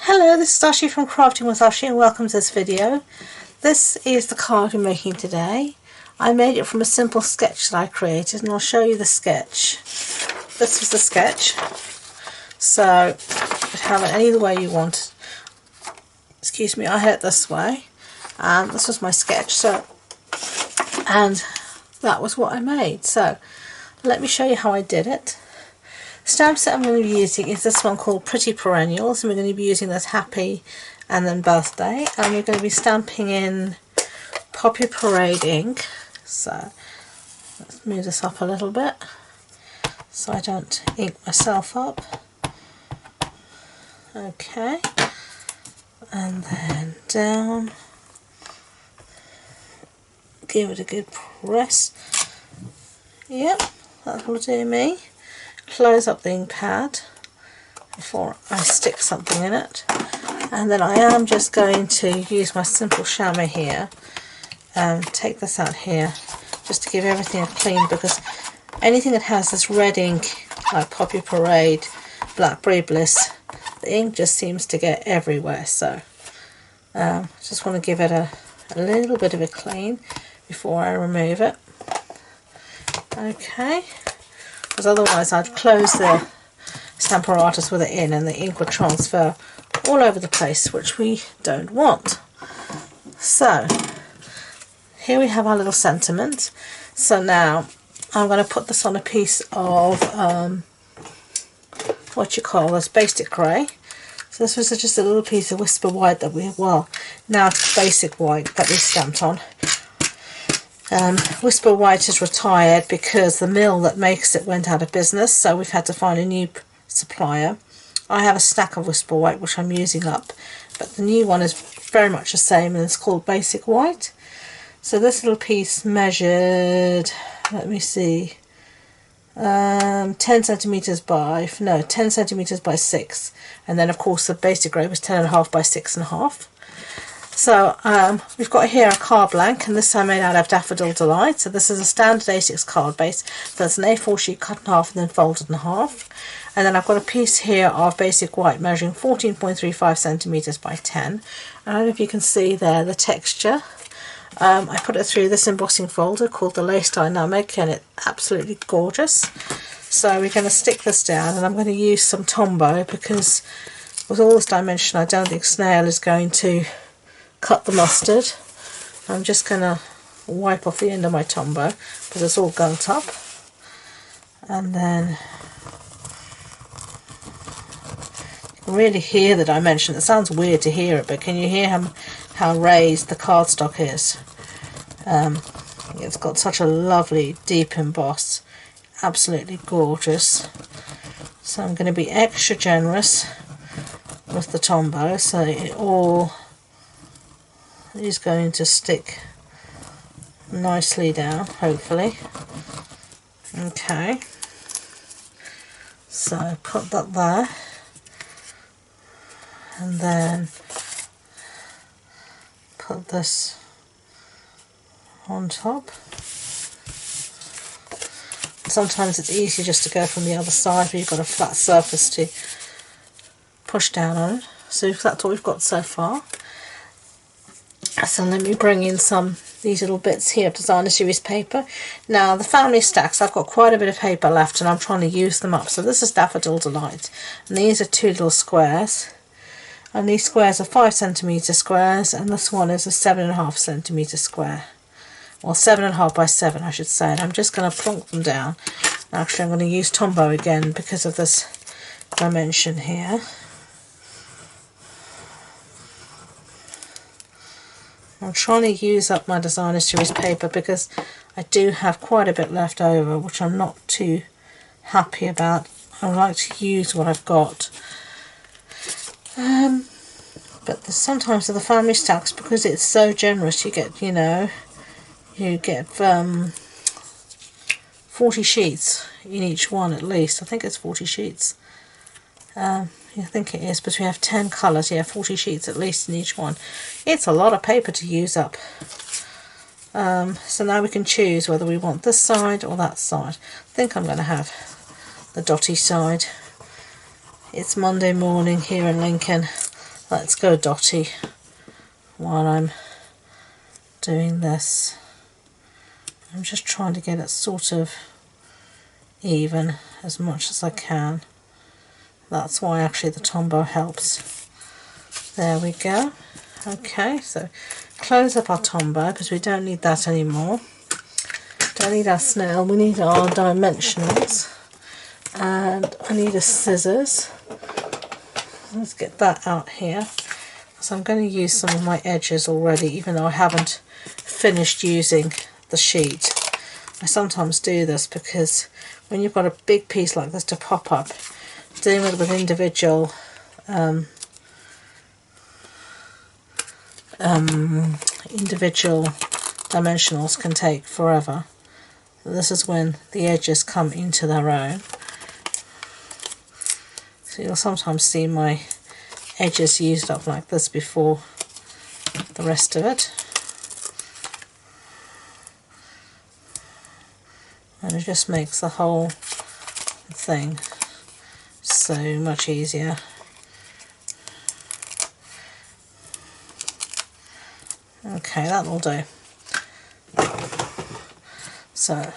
Hello, this is Ashee from Crafting with Ashee and welcome to this video. This is the card we're making today. I made it from a simple sketch that I created and I'll show you the sketch. This was the sketch, so you could have it any the way you want. Excuse me, I had it this way and this was my sketch, and that was what I made. So let me show you how I did it. Stamp set I'm going to be using is this one called Pretty Perennials, and we're going to be using this Happy and then Birthday, and we're going to be stamping in Poppy Parade ink. So let's move this up a little bit so I don't ink myself up. Okay, and then down, give it a good press. Yep, that will do me. Close up the ink pad before I stick something in it, and then I am just going to use my simple chamois here and take this out here just to give everything a clean, because anything that has this red ink like Poppy Parade, Blackberry Bliss, the ink just seems to get everywhere. So just want to give it a little bit of a clean before I remove it. Okay, because otherwise I'd close the stamp apparatus with it in and the ink would transfer all over the place, which we don't want. So here we have our little sentiment. So now I'm going to put this on a piece of what you call this basic grey. So this was just a little piece of Whisper White that now it's basic white that we stamped on. Whisper White is retired because the mill that makes it went out of business, so we've had to find a new supplier. I have a stack of Whisper White which I'm using up, but the new one is very much the same and it's called Basic White. So this little piece measured, let me see, 10 centimeters by 6, and then of course the basic grey was 10.5 by 6.5. So we've got here a card blank, and this I made out of Daffodil Delight. So this is a standard A6 card base. So it's an A4 sheet cut in half and then folded in half. And then I've got a piece here of Basic White measuring 14.35 centimeters by 10. I don't know if you can see there the texture. I put it through this embossing folder called the Lace Dynamic, and it's absolutely gorgeous. So we're going to stick this down, and I'm going to use some Tombow because with all this dimension I don't think Snail is going to cut the mustard. I'm just going to wipe off the end of my Tombow because it's all gunked up, and then you can really hear the dimension. It sounds weird to hear it, but can you hear how raised the cardstock is? It's got such a lovely deep emboss, absolutely gorgeous. So I'm going to be extra generous with the Tombow so it all is going to stick nicely down, hopefully. Okay, so put that there, and then put this on top. Sometimes it's easier just to go from the other side where you've got a flat surface to push down on it. So that's what we've got so far. So let me bring in these little bits here of Designer Series paper. Now the family stacks, I've got quite a bit of paper left and I'm trying to use them up. So this is Daffodil Delight, and these are 2 little squares, and these squares are 5 centimeter squares, and this one is a 7.5 centimeter square, or 7.5 by 7 I should say. And I'm just going to plonk them down. Actually I'm going to use Tombow again because of this dimension here. I'm trying to use up my Designer Series paper because I do have quite a bit left over, which I'm not too happy about. I like to use what I've got. But sometimes with the family stacks, because it's so generous, you get 40 sheets in each one at least. I think it's 40 sheets. I think it is, but we have 10 colours, 40 sheets at least in each one. It's a lot of paper to use up. So now we can choose whether we want this side or that side. I think I'm going to have the dotty side. It's Monday morning here in Lincoln, Let's go dotty while I'm doing this. I'm just trying to get it sort of even as much as I can. That's why actually the Tombow helps. There we go. Okay, so close up our Tombow because we don't need that anymore. Don't need our snail, we need our dimensionals. And I need a scissors. Let's get that out here. So I'm going to use some of my edges already, even though I haven't finished using the sheet. I sometimes do this because when you've got a big piece like this to pop up, doing it with individual individual dimensionals can take forever. This is when the edges come into their own. So you'll sometimes see my edges used up like this before the rest of it. And it just makes the whole thing so much easier. Okay, that'll do. So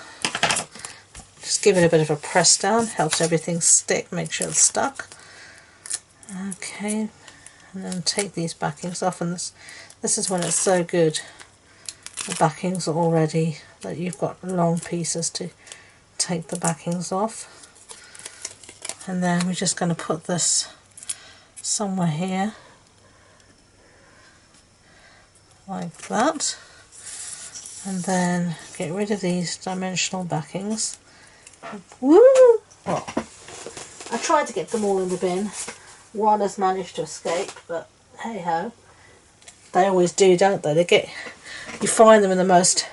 just give it a bit of a press down, helps everything stick, make sure it's stuck. Okay, and then take these backings off, and this is when it's so good. The backings are already that you've got long pieces to take the backings off. And then we're just going to put this somewhere here like that, and then get rid of these dimensional backings. Woo! Well, I tried to get them all in the bin. One has managed to escape, but hey ho, they always do, don't they? You find them in the most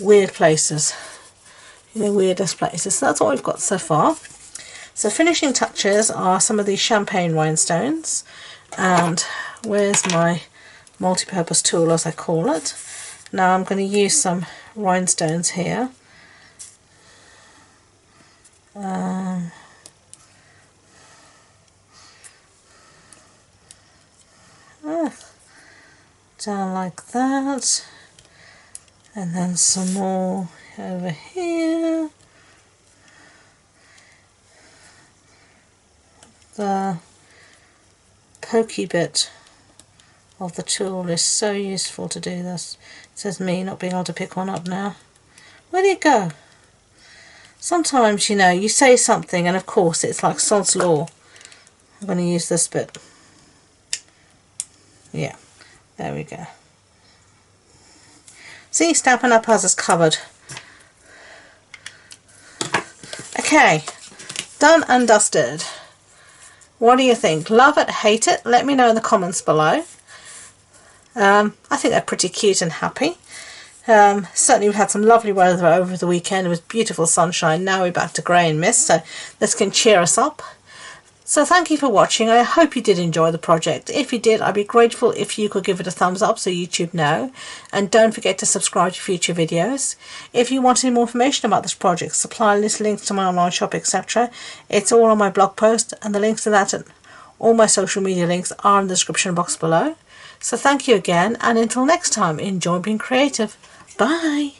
weird places, in the weirdest places. So that's what we've got so far. So finishing touches are some of these champagne rhinestones, and where's my multi-purpose tool, as I call it. Now I'm going to use some rhinestones here. Down like that, and then some more over here. The pokey bit of the tool is so useful to do this. It says me not being able to pick one up now. Where did it go? Sometimes, you know, you say something and of course it's like sod's law. I'm going to use this bit. Yeah, there we go. See, Stampin' Up has us covered. Okay, done and dusted. What do you think? Love it, hate it? Let me know in the comments below. I think they're pretty cute and happy. Certainly we had some lovely weather over the weekend. It was beautiful sunshine. Now we're back to grey and mist, so this can cheer us up. So thank you for watching. I hope you did enjoy the project. If you did, I'd be grateful if you could give it a thumbs up so YouTube know. And don't forget to subscribe to future videos. If you want any more information about this project, supply list, links to my online shop, etc. It's all on my blog post, and the links to that and all my social media links are in the description box below. So thank you again, and until next time, enjoy being creative. Bye!